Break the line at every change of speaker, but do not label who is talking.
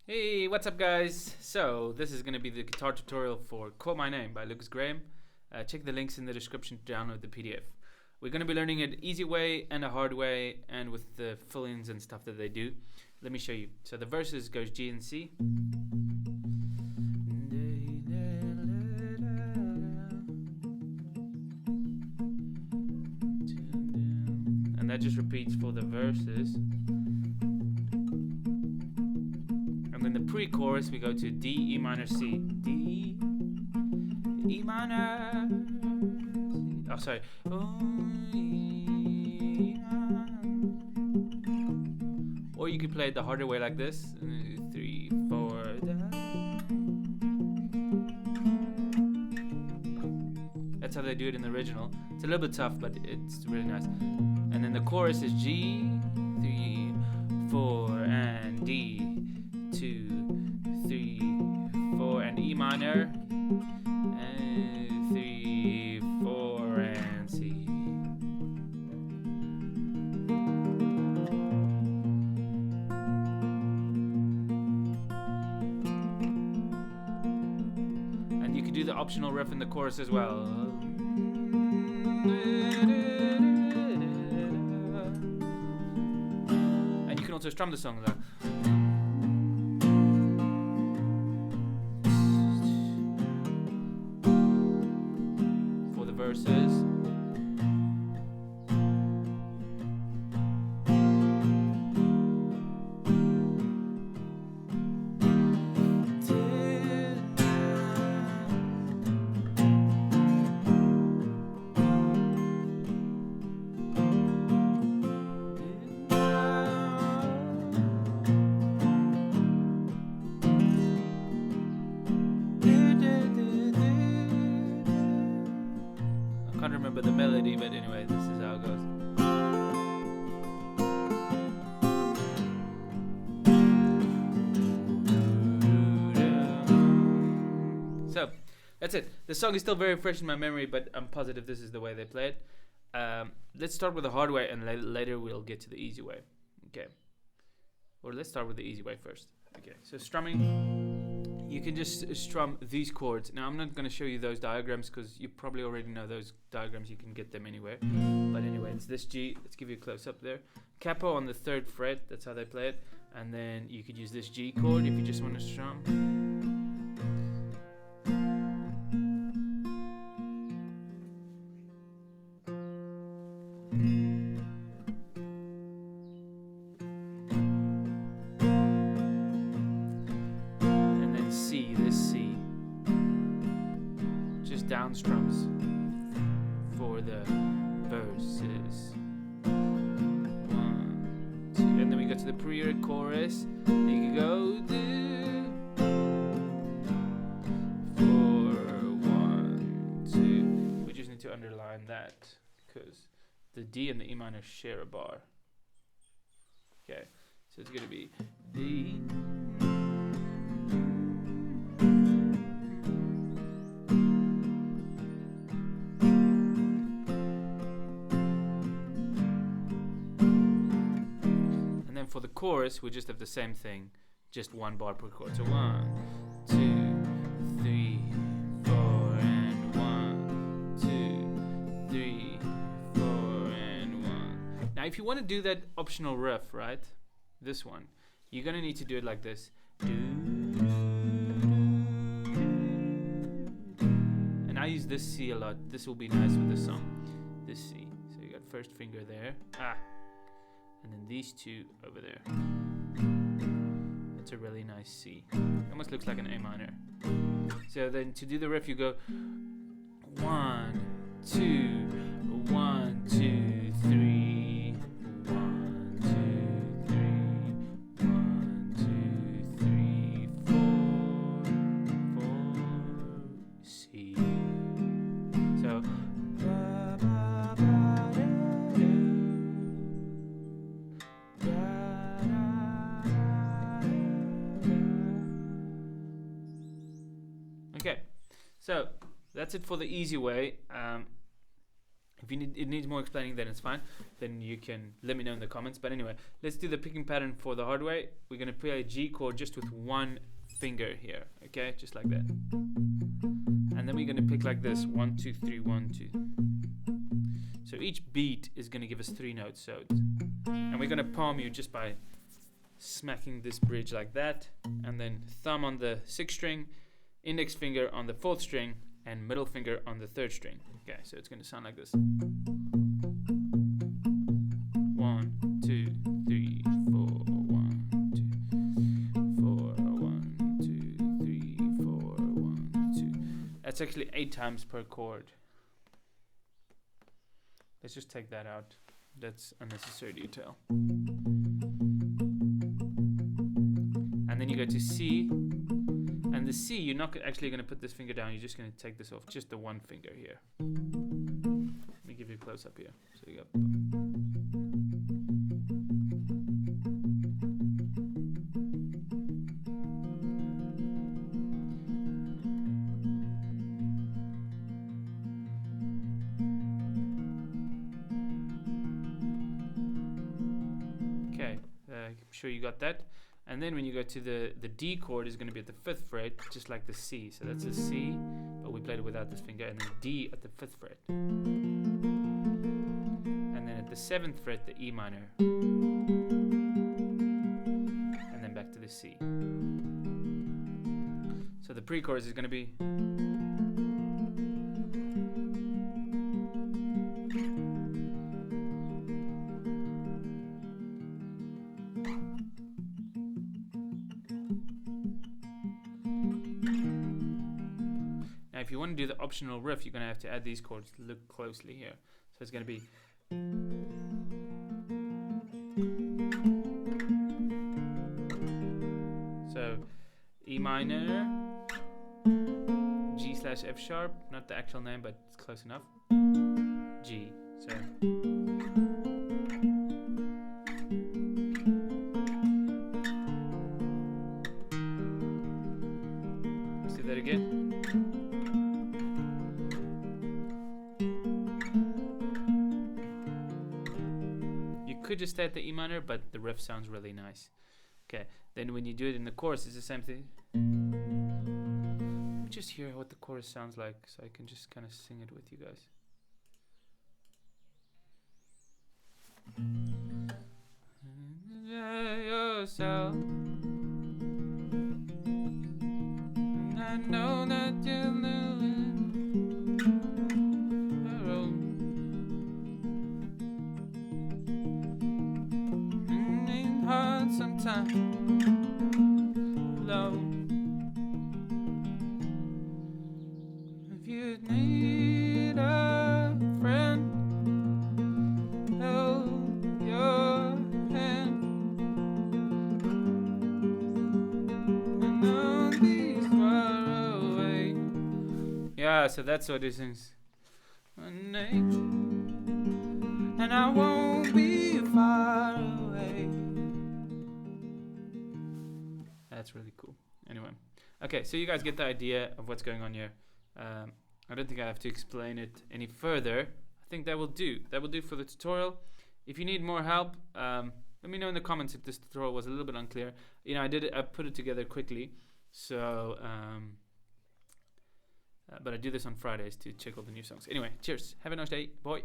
Hey, what's up guys? So, this is going to be the guitar tutorial for Quote My Name by Lucas Graham. Check the links in the description to download the PDF. We're going to be learning an easy way and a hard way, and with the fill-ins and stuff that they do. Let me show you. So the verses goes G and C. And that just repeats for the verses. And then the pre-chorus we go to D, E minor, C. D, E minor. Oh, sorry. Or you could play it the harder way like this. 3, 4. That's how they do it in the original. It's a little bit tough, but it's really nice. And then the chorus is G, 3, 4, and D, 2, 3, 4, and E minor, and 3, 4, and C. And you can do the optional riff in the chorus as well. And you can also strum the song though. For the verses. I can't remember the melody, but anyway, this is how it goes. So, that's it. The song is still very fresh in my memory, but I'm positive this is the way they play it. Let's start with the hard way, and later we'll get to the easy way. Okay. Or let's start with the easy way first. Okay, so strumming, you can just strum these chords. Now I'm not going to show you those diagrams because you probably already know those diagrams. You can get them anywhere. But anyway, it's this G. Let's give you a close up there. Capo on the 3rd fret. That's how they play it. And then you could use this G chord if you just want to strum. Down strums for the verses. 1, 2, and then we go to the pre-chorus. You can go 4, 1, 2. We just need to underline that because the D and the E minor share a bar. Okay, so it's gonna be D. For the chorus, we just have the same thing, just 1 bar per chord. So 1, 2, 3, 4, and 1, 2, 3, 4, and 1. Now, if you want to do that optional riff, right? This one, you're gonna need to do it like this. And I use this C a lot. This will be nice with this song. This C. So you got first finger there. And then these 2 over there. That's a really nice C. Almost looks like an A minor. So then to do the riff, you go 1, 2, 1, 2, 3, 1, 2, 3, 1, 2, 3, 4, 4, C. So. Okay, so that's it for the easy way. If it needs more explaining, then it's fine. Then you can let me know in the comments. But anyway, let's do the picking pattern for the hard way. We're going to play a G chord just with one finger here. Okay, just like that. And then we're going to pick like this. 1, 2, 3, 1, 2. So each beat is going to give us 3 notes. So, and we're going to palm you just by smacking this bridge like that. And then thumb on the 6th string, index finger on the 4th string, and middle finger on the 3rd string. Okay, so it's going to sound like this. 1, 2, 3, 4, 1, 2, 4, 1, 2, 3, 4, 1, 2. That's actually 8 times per chord. Let's just take that out. That's unnecessary detail. And then you go to C. And the C, you're not actually going to put this finger down. You're just going to take this off. Just the one finger here. Let me give you a close up here. So you got. Okay, I'm sure you got that. And then when you go to the D chord is going to be at the 5th fret, just like the C. So that's a C, but we played it without this finger. And then D at the 5th fret. And then at the 7th fret, the E minor. And then back to the C. So the pre-chorus is going to be. If you want to do the optional riff, you're going to have to add these chords. Look closely here. So it's going to be. So E minor, G/F sharp, not the actual name, but it's close enough. G. So. Let's do that again. Could just stay at the E minor, but the riff sounds really nice. Okay, then when you do it in the chorus, it's the same thing. Let me just hear what the chorus sounds like, so I can just kind of sing it with you guys. Yourself. I know that you're living. Sometimes alone. If you need a friend, hold your hand. And know these far away. Yeah, so that's what it sings. And I won't be far away. That's really cool. Anyway, okay, so you guys get the idea of what's going on here. I don't think I have to explain it any further. I think that will do. That will do for the tutorial. If you need more help, let me know in the comments if this tutorial was a little bit unclear. You know, I put it together quickly, so but I do this on Fridays to check all the new songs. Anyway, cheers. Have a nice day. Bye.